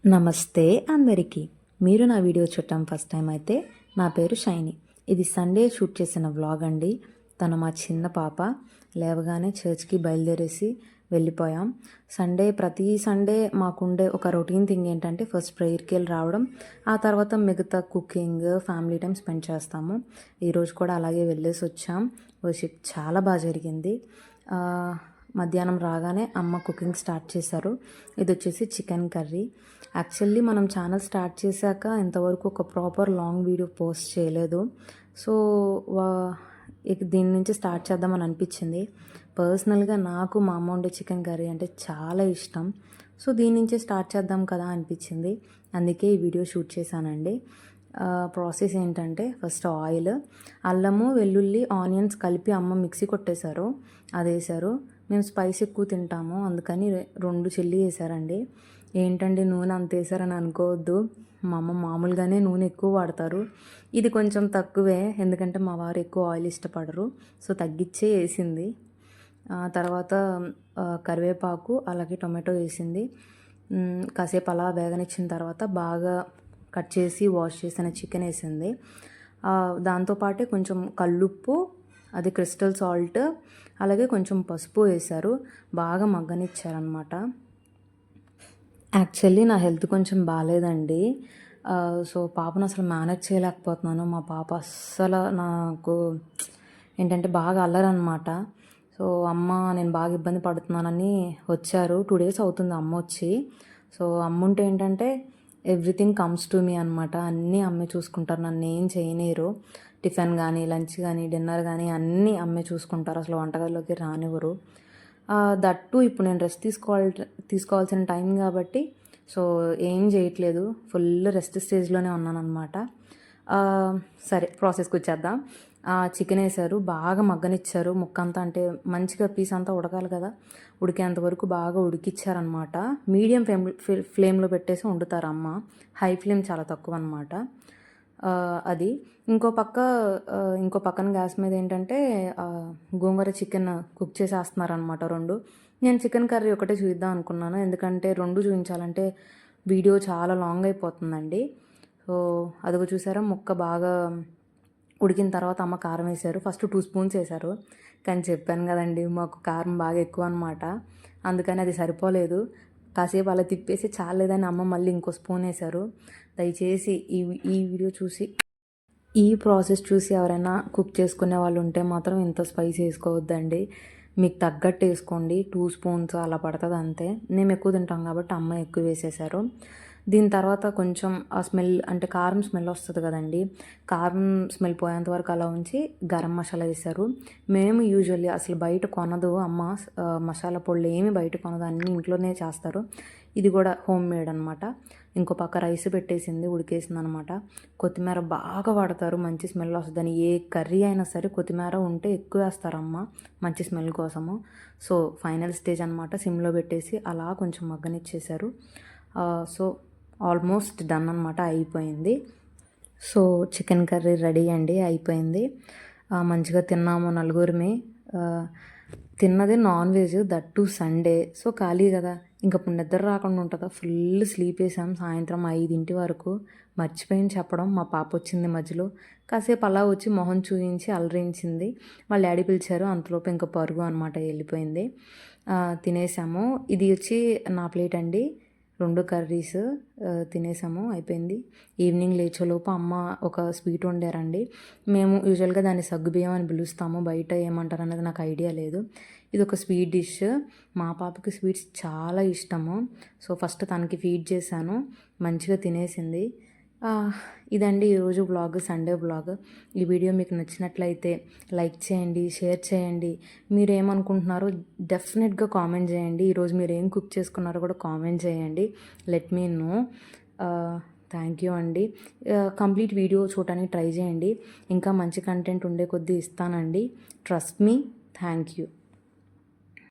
నమస్తే అందరికీ. మీరు నా వీడియో చూడటం ఫస్ట్ టైం అయితే నా పేరు షైనీ. ఇది సండే షూట్ చేసిన వ్లాగ్ అండి. తను మా చిన్న పాప. లేవగానే చర్చ్కి బయలుదేరేసి వెళ్ళిపోయాం. ప్రతి సండే మాకుండే ఒక రొటీన్ థింగ్ ఏంటంటే ఫస్ట్ ప్రేయర్కి వెళ్ళి రావడం, ఆ తర్వాత మిగతా కుకింగ్, ఫ్యామిలీ టైం స్పెండ్ చేస్తాము. ఈరోజు కూడా అలాగే వెళ్ళేసి వచ్చాం. వర్షిప్ చాలా బాగా జరిగింది. మధ్యాహ్నం రాగానే అమ్మ కుకింగ్ స్టార్ట్ చేశారు. ఇది వచ్చేసి చికెన్ కర్రీ. యాక్చువల్లీ మనం ఛానల్ స్టార్ట్ చేశాక ఇంతవరకు ఒక ప్రాపర్ లాంగ్ వీడియో పోస్ట్ చేయలేదు. సో దీని నుంచి స్టార్ట్ చేద్దామని అనిపించింది. పర్సనల్గా నాకు మా అమ్మ వండే చికెన్ కర్రీ అంటే చాలా ఇష్టం. సో దీని నుంచే స్టార్ట్ చేద్దాం కదా అనిపించింది. అందుకే ఈ వీడియో షూట్ చేశానండి. ప్రాసెస్ ఏంటంటే ఫస్ట్ ఆయిల్, అల్లము, వెల్లుల్లి, ఆనియన్స్ కలిపి అమ్మ మిక్సీ కొట్టేశారు. అది వేశారు. మేము స్పైస్ ఎక్కువ తింటాము, అందుకని 2 చిల్లీ వేసారండి. ఏంటండి నూనె అంత వేసారని అనుకోవద్దు. మా అమ్మ మామూలుగానే నూనె ఎక్కువ వాడతారు. ఇది కొంచెం తక్కువే, ఎందుకంటే మా వారు ఎక్కువ ఆయిల్ ఇష్టపడరు. సో తగ్గించే వేసింది. తర్వాత కరివేపాకు అలాగే టొమాటో వేసింది. కాసేపు అలా వేగనిచ్చిన తర్వాత బాగా కట్ చేసి వాష్ చేసిన చికెన్ వేసింది. దాంతోపాటే కొంచెం కల్లుప్పు, అది క్రిస్టల్ సాల్ట్, అలాగే కొంచెం పసుపు వేశారు. బాగా మగ్గనిచ్చారనమాట. యాక్చువల్లీ నా హెల్త్ కొంచెం బాగాలేదండి. సో పాపను అసలు మేనేజ్ చేయలేకపోతున్నాను. మా పాప అస్సలు నాకు ఏంటంటే బాగా అల్లరనమాట. సో అమ్మ నేను బాగా ఇబ్బంది పడుతున్నానని వచ్చారు. 2 days అవుతుంది అమ్మ వచ్చి. సో అమ్మ ఉంటే ఏంటంటే ఎవ్రీథింగ్ కమ్స్ టు మీ అనమాట. అన్నీ అమ్మే చూసుకుంటారు, నన్ను ఏం చేయనీరు. టిఫిన్ కానీ, లంచ్ కానీ, డిన్నర్ కానీ అన్నీ అమ్మే చూసుకుంటారు. అసలు వంటగదిలోకి రానివ్వరు. దట్టు ఇప్పుడు నేను రెస్ట్ తీసుకోవాల్సిన టైం కాబట్టి సో ఏం చేయట్లేదు. ఫుల్ రెస్ట్ స్టేజ్లోనే ఉన్నానన్నమాట. సరే ప్రాసెస్కి వచ్చేద్దాం. చికెన్ వేసారు, బాగా మగ్గనిచ్చారు. ముక్కంతా అంటే మంచిగా పీస్ అంతా ఉడకాలి కదా, ఉడికేంత వరకు బాగా ఉడికిచ్చారనమాట. మీడియం ఫ్లేమ్లో పెట్టేసి వండుతారు అమ్మ. హై ఫ్లేమ్ చాలా తక్కువ అనమాట. అది ఇంకో పక్కన గ్యాస్ మీద ఏంటంటే గోంగూర చికెన్ కుక్ చేసేస్తున్నారు అనమాట 2. నేను చికెన్ కర్రీ ఒకటే చూద్దాం అనుకున్నాను, ఎందుకంటే 2 చూపించాలంటే వీడియో చాలా లాంగ్ అయిపోతుందండి. సో అదిగో చూసారా, ముక్క బాగా ఉడికిన తర్వాత అమ్మ కారం వేశారు. ఫస్ట్ 2 spoons వేశారు, కానీ చెప్పాను కదండి మాకు కారం బాగా ఎక్కువ అనమాట. అందుకని అది సరిపోలేదు. కాసేపు అలా తిప్పేసి చాలేదని అమ్మ మళ్ళీ ఇంకో స్పూన్ వేశారు. దయచేసి ఈ వీడియో చూసి, ఈ ప్రాసెస్ చూసి ఎవరైనా కుక్ చేసుకునే వాళ్ళు ఉంటే మాత్రం ఇంత స్పైస్ వేసుకోవద్దండి. మీకు తగ్గట్టు వేసుకోండి. 2 spoons అలా పడుతుంది అంతే. మేము ఎక్కువ తింటాం కాబట్టి అమ్మ ఎక్కువ వేసేసారు. దీని తర్వాత కొంచెం ఆ స్మెల్ అంటే కారం స్మెల్ వస్తుంది కదండి, కారం స్మెల్ పోయేంత వరకు అలా ఉంచి గరం మసాలా వేశారు. మేము యూజువల్లీ అసలు బయట కొనదు అమ్మ, మసాలా పొడులు ఏమి బయట కొనదు, అన్నీ ఇంట్లోనే చేస్తారు. ఇది కూడా హోమ్ మేడ్ అనమాట. ఇంకో పక్క రైస్ పెట్టేసింది, ఉడికేసింది అనమాట. కొత్తిమీర బాగా వాడతారు, మంచి స్మెల్ వస్తుందని. ఏ కర్రీ అయినా సరే కొత్తిమీర ఉంటే ఎక్కువ వేస్తారమ్మ మంచి స్మెల్ కోసము. సో ఫైనల్ స్టేజ్ అనమాట. సిమ్లో పెట్టేసి అలా కొంచెం మగ్గనిచ్చేసారు. సో ఆల్మోస్ట్ డన్ అనమాట, అయిపోయింది. సో చికెన్ కర్రీ రెడీ అండి, అయిపోయింది. మంచిగా తిన్నాము నలుగురిమి. తిన్నది non veg, that Sunday. So ఖాళీ కదా, ఇంకప్పుడు నిద్ర రాకుండా ఉంటుందా, ఫుల్ స్లీప్ వేసాం సాయంత్రం 5 వరకు. మర్చిపోయింది చెప్పడం, మా పాప వచ్చింది మధ్యలో. కాసేపు అలా వచ్చి మొహం చూయించి అలరించింది. వాళ్ళ డాడీ పిలిచారు, అంతలోపు ఇంకా పరుగు అనమాట వెళ్ళిపోయింది. తినేసాము. ఇది వచ్చి నా ప్లేట్ అండి. 2 కర్రీస్ తినేసాము, అయిపోయింది. ఈవినింగ్ లేచేలోపు అమ్మ ఒక స్వీట్ వండారండి. మేము యూజువల్గా దాన్ని సగ్గుబియ్యం అని పిలుస్తాము, బయట ఏమంటారు అనేది నాకు ఐడియా లేదు. ఇది ఒక స్వీట్ డిష్. మా పాపకి స్వీట్స్ చాలా ఇష్టము. సో ఫస్ట్ తనకి ఫీడ్ చేశాను, మంచిగా తినేసింది. ఇదండి ఈరోజు వ్లాగ్, సండే వ్లాగ్. ఈ వీడియో మీకు నచ్చినట్లయితే లైక్ చేయండి, షేర్ చేయండి. మీరు ఏమనుకుంటున్నారో డెఫినెట్గా కామెంట్ చేయండి. ఈరోజు మీరు ఏం కుక్ చేసుకున్నారో కూడా కామెంట్ చేయండి, let me know. Thank you అండి. కంప్లీట్ వీడియో చూడటానికి ట్రై చేయండి. ఇంకా మంచి కంటెంట్ ఉండే కొద్దీ ఇస్తానండి, ట్రస్ట్ మీ. Thank you.